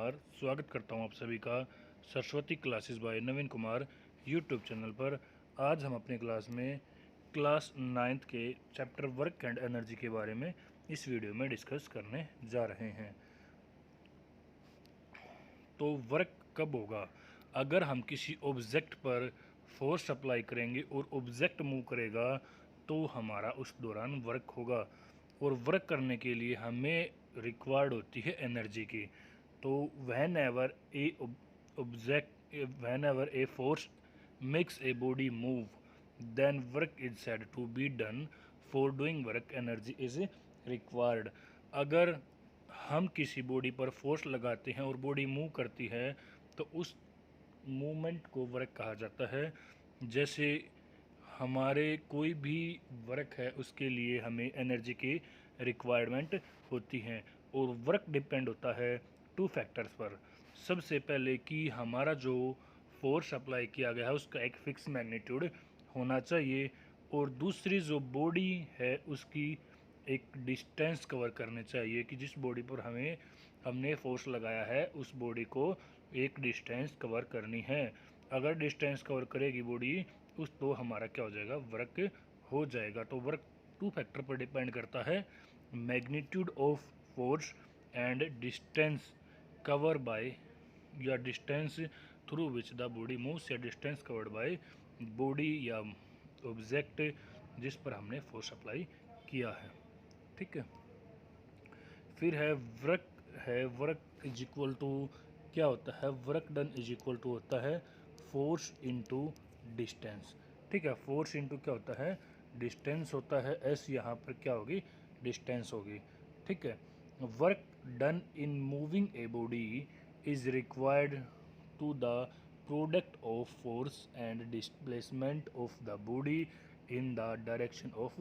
कुमार स्वागत करता हूं आप सभी का सरस्वती क्लासेस बाय नवीन कुमार यूट्यूब चैनल पर। आज हम अपने क्लास में क्लास 9th के चैप्टर वर्क एंड एनर्जी के बारे में इस वीडियो में डिस्कस करने जा रहे हैं। तो वर्क कब होगा? अगर हम किसी ऑब्जेक्ट पर फोर्स अप्लाई करेंगे और ऑब्जेक्ट मूव करेगा तो हमारा उस दौरान वर्क होगा। और वर्क करने के लिए हमें रिक्वायर्ड होती है एनर्जी की। तो whenever a force makes a body move, then work is said to be done. For doing work, energy is required. अगर हम किसी बॉडी पर फोर्स लगाते हैं और बॉडी मूव करती है तो उस मूवमेंट को वर्क कहा जाता है। जैसे हमारे कोई भी वर्क है उसके लिए हमें एनर्जी की रिक्वायरमेंट होती है और वर्क डिपेंड होता है 2 फैक्टर्स पर। सबसे पहले कि हमारा जो फोर्स अप्लाई किया गया है उसका एक फिक्स मैग्नीट्यूड होना चाहिए और दूसरी जो बॉडी है उसकी एक डिस्टेंस कवर करनी चाहिए कि जिस बॉडी पर हमने फोर्स लगाया है उस बॉडी को एक डिस्टेंस कवर करनी है। अगर डिस्टेंस कवर करेगी बॉडी उस तो हमारा क्या हो जाएगा, वर्क हो जाएगा। तो वर्क 2 फैक्टर पर डिपेंड करता है, magnitude of force and distance cover by या distance through which the body moves या डिस्टेंस कवर्ड बाय बॉडी या ऑब्जेक्ट जिस पर हमने फोर्स अप्लाई किया है। ठीक है, फिर वर्क इज इक्वल टू क्या होता है, work done is equal to होता है फोर्स इनटू डिस्टेंस। ठीक है, फोर्स इनटू क्या होता है, डिस्टेंस होता है। एस यहाँ पर क्या होगी, डिस्टेंस होगी। ठीक है, work done in moving a body is required to the product of force and displacement of the body in the direction of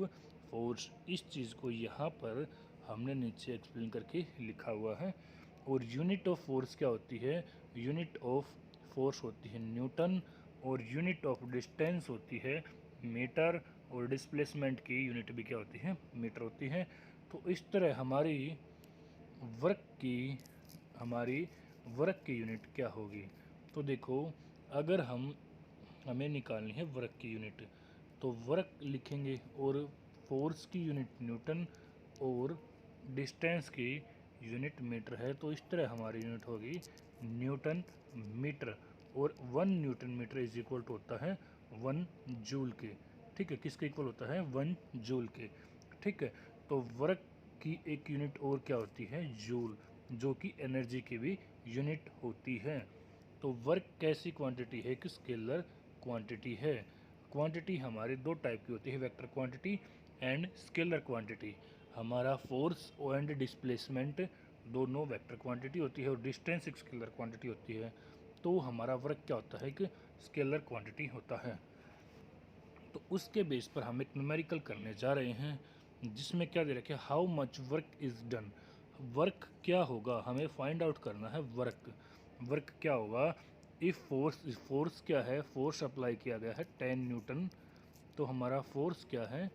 force. इस चीज़ को यहाँ पर हमने नीचे एक्सप्लेन करके लिखा हुआ है। और यूनिट ऑफ फोर्स क्या होती है, यूनिट ऑफ फोर्स होती है न्यूटन और यूनिट ऑफ डिस्टेंस होती है मीटर और डिस्प्लेसमेंट की यूनिट भी क्या होती है, मीटर होती है। तो इस तरह हमारी वर्क की यूनिट क्या होगी। तो देखो, अगर हमें निकालनी है वर्क की यूनिट तो वर्क लिखेंगे और फोर्स की यूनिट न्यूटन और डिस्टेंस की यूनिट मीटर है। तो इस तरह हमारी यूनिट होगी न्यूटन मीटर और 1 newton metre is equal to होता है 1 जूल के। ठीक है, किसके इक्वल होता है, 1 जूल के। ठीक है, तो वर्क की एक यूनिट और क्या होती है, जूल, जो कि एनर्जी की भी यूनिट होती है। तो वर्क कैसी क्वांटिटी है कि स्केलर क्वांटिटी है। क्वांटिटी हमारे 2 टाइप की होती है, vector quantity and scalar quantity. हमारा फोर्स एंड डिस्प्लेसमेंट दोनों वेक्टर क्वांटिटी होती है और डिस्टेंस एक स्केलर क्वांटिटी होती है। तो हमारा वर्क क्या होता है कि स्केलर क्वांटिटी होता है। तो उसके बेस पर हम एक न्यूमेरिकल करने जा रहे हैं जिसमें क्या दे रखा है, how much work is done. Work क्या होगा, हमें फाइंड आउट करना है वर्क क्या होगा। इफ़ फोर्स क्या है, फोर्स अप्लाई किया गया है 10 न्यूटन, तो हमारा फोर्स क्या है,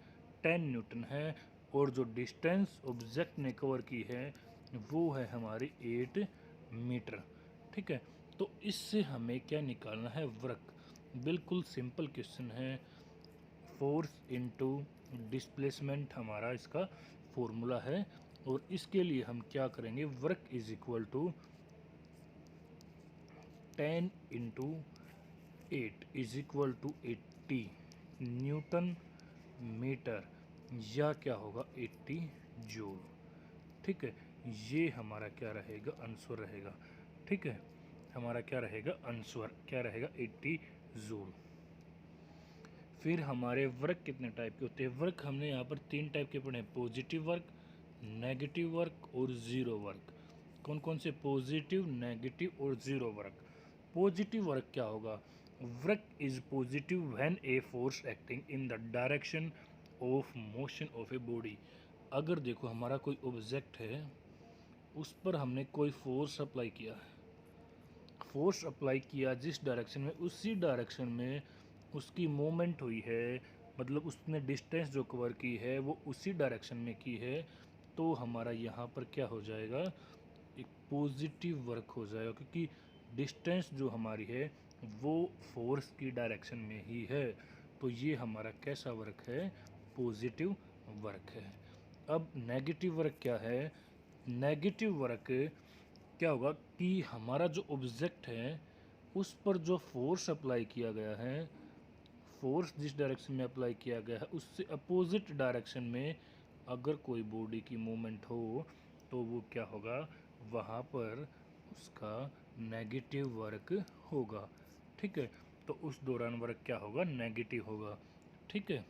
10 न्यूटन है। और जो डिस्टेंस ऑब्जेक्ट ने कवर की है वो है हमारी 8 मीटर। ठीक है, तो इससे हमें क्या निकालना है, वर्क। बिल्कुल सिंपल क्वेश्चन है, फोर्स इनटू डिस्प्लेसमेंट हमारा इसका फॉर्मूला है। और इसके लिए हम क्या करेंगे, work is equal to 10 into 8 is equal to 80 newton metre या क्या होगा 80 जूल। ठीक है, ये हमारा क्या रहेगा, आंसर रहेगा। ठीक है, हमारा क्या रहेगा, आंसर क्या रहेगा, 80 जूल। फिर हमारे वर्क कितने टाइप के होते हैं, वर्क हमने यहाँ पर 3 टाइप के पढ़े हैं, पॉजिटिव वर्क, नेगेटिव वर्क और ज़ीरो वर्क। कौन कौन से, पॉजिटिव, नेगेटिव और ज़ीरो वर्क। पॉजिटिव वर्क क्या होगा, work is positive when a force acting in the direction of motion of a body. अगर देखो हमारा कोई ऑब्जेक्ट है उस पर हमने कोई फोर्स अप्लाई किया है, फोर्स अप्लाई किया जिस डायरेक्शन में, उसी डायरेक्शन में उसकी मूवमेंट हुई है, मतलब उसने डिस्टेंस जो कवर की है वो उसी डायरेक्शन में की है। तो हमारा यहाँ पर क्या हो जाएगा, एक पॉजिटिव वर्क हो जाएगा, क्योंकि डिस्टेंस जो हमारी है वो फोर्स की डायरेक्शन में ही है। तो ये हमारा कैसा वर्क है? पॉजिटिव वर्क है। अब नेगेटिव वर्क क्या है? नेगेटिव वर्क क्या होगा कि हमारा जो ऑब्जेक्ट है उस पर जो फोर्स अप्लाई किया गया है, फोर्स जिस डायरेक्शन में अप्लाई किया गया है उससे अपोजिट डायरेक्शन में अगर कोई बॉडी की मूवमेंट हो तो वो क्या होगा? वहाँ पर उसका नेगेटिव वर्क होगा। ठीक है, तो उस दौरान वर्क क्या होगा? नेगेटिव होगा। ठीक है।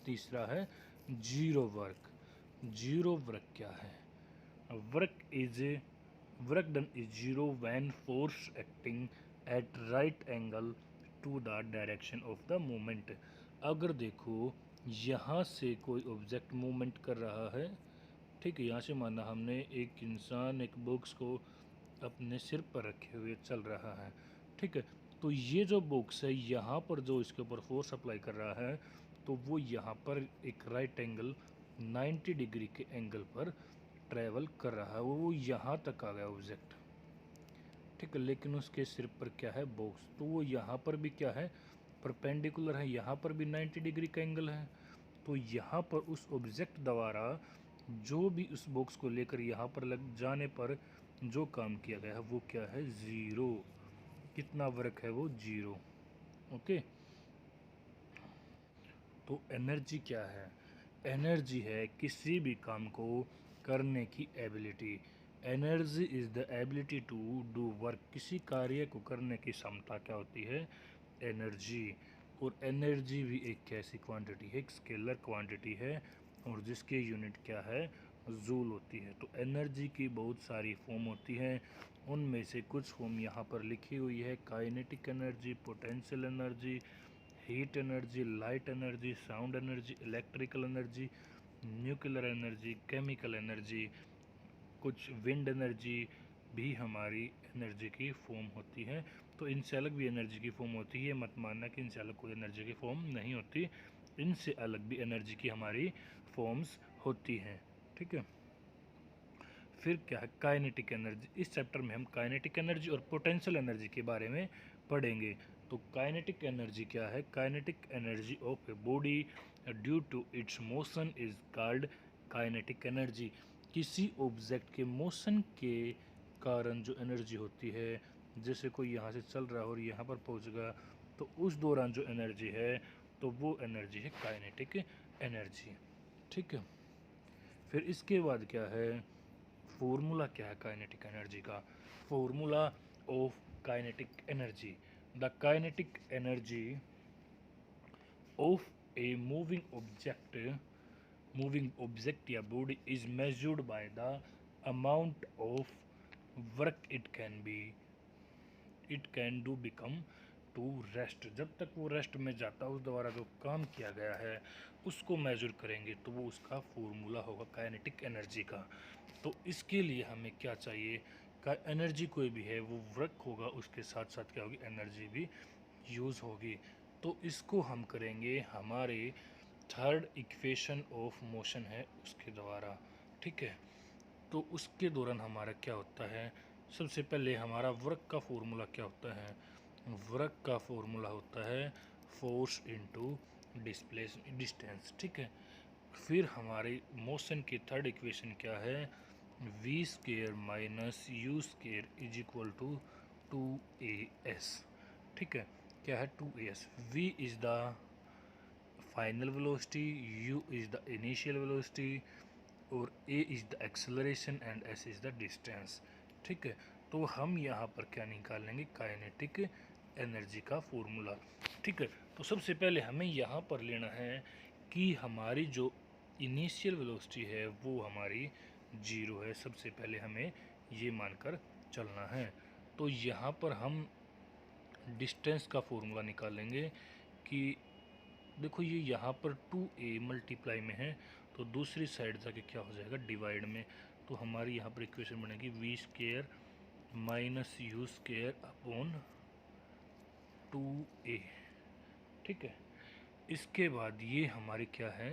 तीसरा है जीरो वर्क। जीरो वर्क क्या है? Work done is zero when force acting at right angle to the direction of the movement. अगर देखो यहाँ से कोई ऑब्जेक्ट मूवमेंट कर रहा है, ठीक है, यहाँ से माना हमने एक इंसान एक बॉक्स को अपने सिर पर रखे हुए चल रहा है, ठीक है, तो ये जो बॉक्स है यहाँ पर जो इसके ऊपर फोर्स अप्लाई कर रहा है तो वो यहाँ पर एक राइट एंगल 90 डिग्री के एंगल पर ट्रैवल कर रहा है, वो यहाँ तक आ गया ऑब्जेक्ट। ठीक है, लेकिन उसके सिर पर क्या है? बॉक्स, तो वो यहाँ पर भी क्या है? परपेंडिकुलर है, यहाँ पर भी 90 डिग्री का एंगल है। तो यहाँ पर उस ऑब्जेक्ट द्वारा जो भी उस बॉक्स को लेकर यहाँ पर लग जाने पर जो काम किया गया है वो क्या है? ज़ीरो। कितना वर्क है वो? ज़ीरो। ओके। तो एनर्जी क्या है? एनर्जी है किसी भी काम को करने की ability. Energy is the ability to do work. किसी कार्य को करने की क्षमता क्या होती है? एनर्जी। और एनर्जी भी एक कैसी क्वांटिटी है? एक स्केलर क्वांटिटी है और जिसकी यूनिट क्या है? जूल होती है। तो एनर्जी की बहुत सारी फॉर्म होती हैं, उनमें से कुछ फॉर्म यहाँ पर लिखी हुई है। Kinetic energy, potential energy, heat energy, light energy, sound energy, electrical energy, nuclear energy, chemical energy, कुछ विंड एनर्जी भी हमारी एनर्जी की फॉर्म होती है। तो इनसे अलग भी एनर्जी की फॉर्म होती है, मत मानना कि इनसे अलग कोई एनर्जी की फॉर्म नहीं होती, इनसे अलग भी एनर्जी की हमारी फॉर्म्स होती हैं। ठीक है। फिर क्या है? Kinetic energy. इस चैप्टर में हम काइनेटिक एनर्जी और पोटेंशियल एनर्जी के बारे में पढ़ेंगे। तो काइनेटिक एनर्जी क्या है? Kinetic energy of a body due to its motion is called kinetic energy. किसी ऑब्जेक्ट के मोशन के कारण जो एनर्जी होती है, जैसे कोई यहाँ से चल रहा है और यहाँ पर पहुँच गया, तो उस दौरान जो एनर्जी है तो वो एनर्जी है काइनेटिक एनर्जी। ठीक है। फिर इसके बाद क्या है? फॉर्मूला क्या है काइनेटिक एनर्जी का? Formula of kinetic energy. The kinetic energy of a moving object या body is measured by the amount of work it can do become to rest. जब तक वो रेस्ट में जाता है उस द्वारा जो काम किया गया है उसको मेजर करेंगे तो वो उसका फॉर्मूला होगा काइनेटिक एनर्जी का। तो इसके लिए हमें क्या चाहिए? का एनर्जी कोई भी है वो वर्क होगा, उसके साथ साथ क्या होगी? एनर्जी भी यूज़ होगी। तो इसको हम करेंगे हमारे थर्ड इक्वेशन ऑफ मोशन है उसके द्वारा। ठीक है। तो उसके दौरान हमारा क्या होता है? सबसे पहले हमारा वर्क का फॉर्मूला क्या होता है? वर्क का फॉर्मूला होता है फोर्स इनटू डिस्टेंस। ठीक है। फिर हमारी मोशन की थर्ड इक्वेशन क्या है? V square minus u square is equal to 2as। ठीक है। क्या है? 2as। V is the final velocity, u is the initial velocity और a is the acceleration and s is the distance. ठीक है। तो हम यहाँ पर क्या निकालेंगे? काइनेटिक एनर्जी का फॉर्मूला। ठीक है। तो सबसे पहले हमें यहाँ पर लेना है कि हमारी जो इनिशियल वेलोसिटी है वो हमारी जीरो है। सबसे पहले हमें ये मानकर चलना है। तो यहाँ पर हम डिस्टेंस का फॉर्मूला निकालेंगे कि देखो ये यहाँ पर 2a मल्टीप्लाई में है तो दूसरी साइड जाके क्या हो जाएगा? डिवाइड में। तो हमारी यहाँ पर इक्वेशन बनेगी v square minus u square upon 2a। ठीक है। इसके बाद ये हमारी क्या है?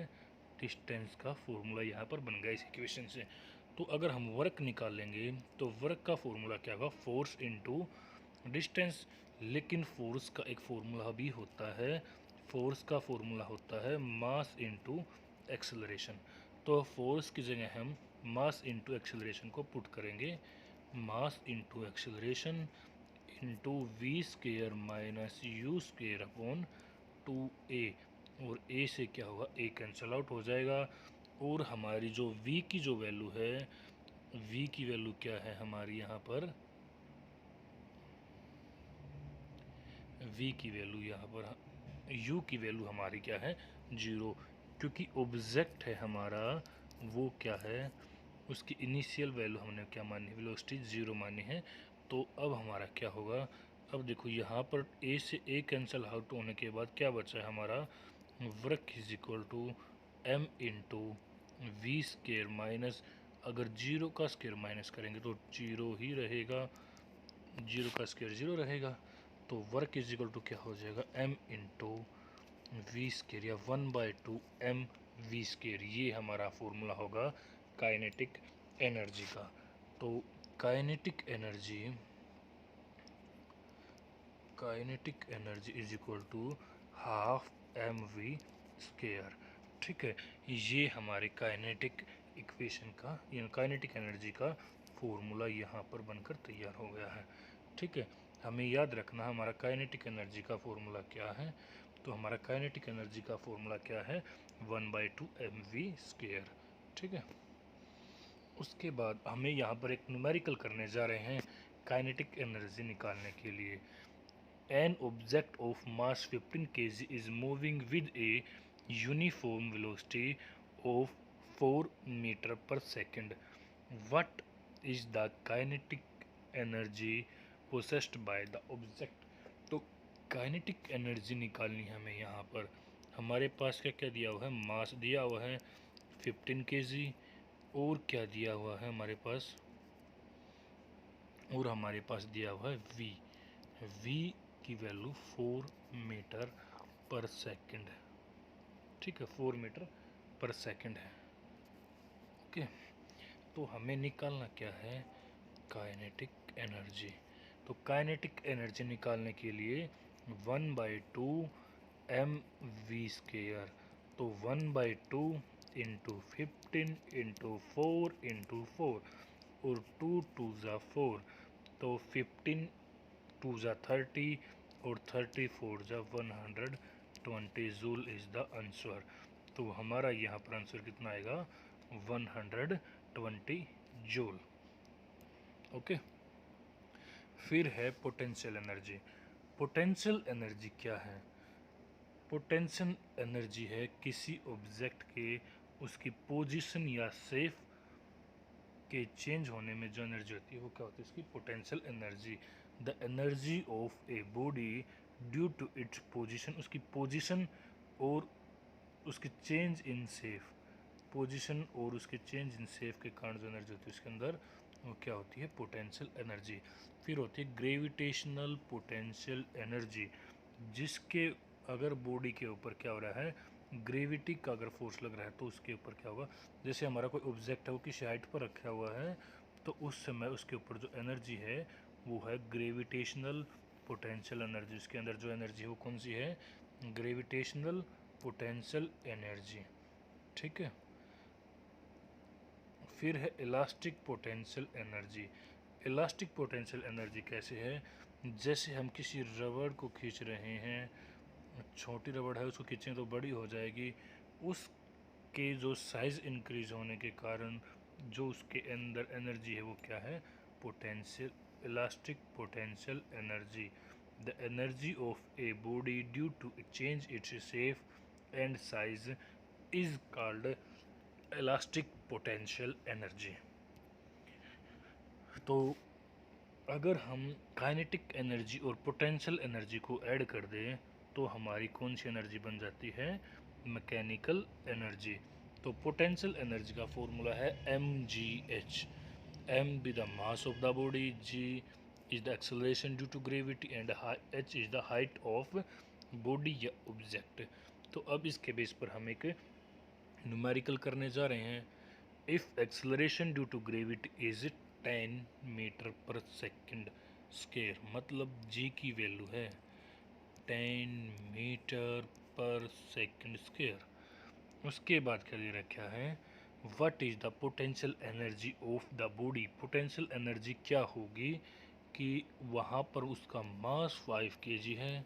डिस्टेंस का फॉर्मूला यहाँ पर बन गया इस इक्वेशन से। तो अगर हम वर्क निकालेंगे तो वर्क का फॉर्मूला क्या होगा, फोर्स इनटू डिस्टेंस। लेकिन फोर्स का एक फॉर्मूला भी होता है, फोर्स का फॉर्मूला होता है मास इनटू एक्सेलरेशन। तो फोर्स की जगह हम मास इनटू एक्सेलरेशन को पुट करेंगे, mass into acceleration into v square minus u square upon 2a। और a से क्या होगा, a कैंसिल आउट हो जाएगा। और हमारी जो v की जो वैल्यू है, v की वैल्यू क्या है हमारी यहाँ पर, v की वैल्यू यहाँ पर, u की वैल्यू हमारी क्या है, 0। क्योंकि ऑब्जेक्ट है हमारा वो क्या है, उसकी इनिशियल वैल्यू हमने क्या मानी, वेलोसिटी 0 मानी है। तो अब हमारा क्या होगा, अब देखो यहाँ पर a से a कैंसिल आउट होने के बाद क्या बचा है हमारा, work is equal to m into v square minus, अगर 0 का स्केयर माइनस करेंगे तो 0 ही रहेगा, 0 का स्केयर 0 रहेगा। तो वर्क इज इक्वल टू क्या हो जाएगा, m इंटू वी स्केयर या 1/2 m वी स्केयर। ये हमारा फॉर्मूला होगा काइनेटिक एनर्जी का। तो kinetic energy is equal to half m v square. ठीक है, ये हमारे काइनेटिक इक्वेशन का, या काइनेटिक एनर्जी का फॉर्मूला यहाँ पर बनकर तैयार हो गया है। ठीक है, हमें याद रखना हमारा काइनेटिक एनर्जी का फॉर्मूला क्या है। तो हमारा काइनेटिक एनर्जी का फॉर्मूला क्या है, 1/2 एम वी स्केयर। ठीक है, उसके बाद हमें यहाँ पर एक न्यूमेरिकल करने जा रहे हैं काइनेटिक एनर्जी निकालने के लिए। An object of mass 15 kg is moving with a uniform velocity of 4 metre per second. What is the kinetic energy possessed by the object. तो काइनेटिक एनर्जी निकालनी है हमें। यहाँ पर हमारे पास क्या क्या दिया हुआ है, मास दिया हुआ है 15 kg, और क्या दिया हुआ है हमारे पास, और हमारे पास दिया हुआ है v की वैल्यू 4 मीटर पर सेकंड है। ठीक है, 4 मीटर पर सेकंड है। ओके, तो हमें निकालना क्या है, काइनेटिक एनर्जी। तो काइनेटिक एनर्जी निकालने के लिए 1/2 एम वी स्केयर, तो 1/2 इंटू 15 इंटू 4 इंटू 4, और 2 2 ज़ा 4, तो 15 2 ज़ा 30 और 34 ज़ा 120 जूल इज़ द आंसर। तो हमारा यहाँ पर आंसर कितना आएगा, 120 जूल। ओके, फिर है पोटेंशियल एनर्जी। पोटेंशियल एनर्जी क्या है, पोटेंशियल एनर्जी है किसी ऑब्जेक्ट के उसकी पोजीशन या सेफ के चेंज होने में जो एनर्जी होती है वो क्या होती है, इसकी potential energy. The energy of a body due to its position, उसकी पोजीशन और उसकी चेंज इन सेफ, पोजीशन और उसके चेंज इन सेफ के कारण जो एनर्जी होती है उसके अंदर वो क्या होती है, पोटेंशियल एनर्जी। फिर होती है ग्रेविटेशनल पोटेंशियल एनर्जी, जिसके अगर बॉडी के ऊपर क्या हो रहा है, ग्रेविटी का अगर फोर्स लग रहा है तो उसके ऊपर क्या होगा, जैसे हमारा कोई ऑब्जेक्ट है वो किसी हाइट पर रखा हुआ है तो उस समय उसके ऊपर जो एनर्जी है वो है ग्रेविटेशनल पोटेंशियल एनर्जी। उसके अंदर जो एनर्जी है वो कौन सी है, ग्रेविटेशनल पोटेंशियल एनर्जी। ठीक है, फिर है elastic potential energy. Elastic potential energy कैसे है, जैसे हम किसी रबड़ को खींच रहे हैं, छोटी रबड़ है उसको खींचें तो बड़ी हो जाएगी, उसके जो साइज़ इंक्रीज होने के कारण जो उसके अंदर एनर्जी है वो क्या है, potential, elastic potential energy. The energy of a body due to change its shape and size is called elastic potential energy. तो अगर हम काइनेटिक एनर्जी और पोटेंशियल एनर्जी को ऐड कर दें तो हमारी कौन सी एनर्जी बन जाती है, मैकेनिकल एनर्जी। तो पोटेंशियल एनर्जी का फॉर्मूला है mgh। m be the mass of the body, g is the acceleration due to gravity, and h is the height of body या ऑब्जेक्ट। तो अब इसके बेस पर हम एक न्यूमेरिकल करने जा रहे हैं। If acceleration due to gravity is 10 metre पर सेकंड स्क्वायर, मतलब जी की वैल्यू है 10 मीटर पर सेकंड स्क्वायर। उसके बाद क्या दे रखा है, what is the potential energy of the body. Potential energy क्या होगी कि वहाँ पर उसका मास 5 kg है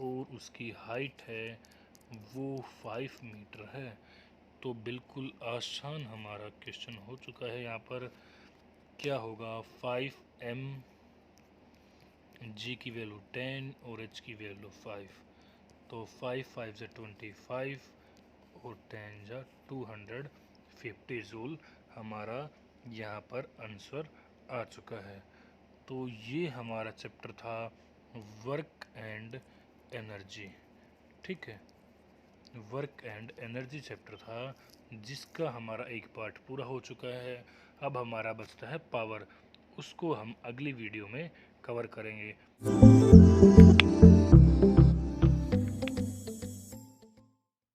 और उसकी हाइट है वो 5 मीटर है। तो बिल्कुल आसान हमारा क्वेश्चन हो चुका है। यहाँ पर क्या होगा, 5m, जी की वैल्यू 10 और h की वैल्यू 5, तो 5 5 से 25 और 10 जा 250 जूल हमारा यहाँ पर आंसर आ चुका है। तो ये हमारा चैप्टर था वर्क एंड एनर्जी। ठीक है, वर्क एंड एनर्जी चैप्टर था जिसका हमारा एक पार्ट पूरा हो चुका है। अब हमारा बचता है पावर, उसको हम अगली वीडियो में कवर करेंगे।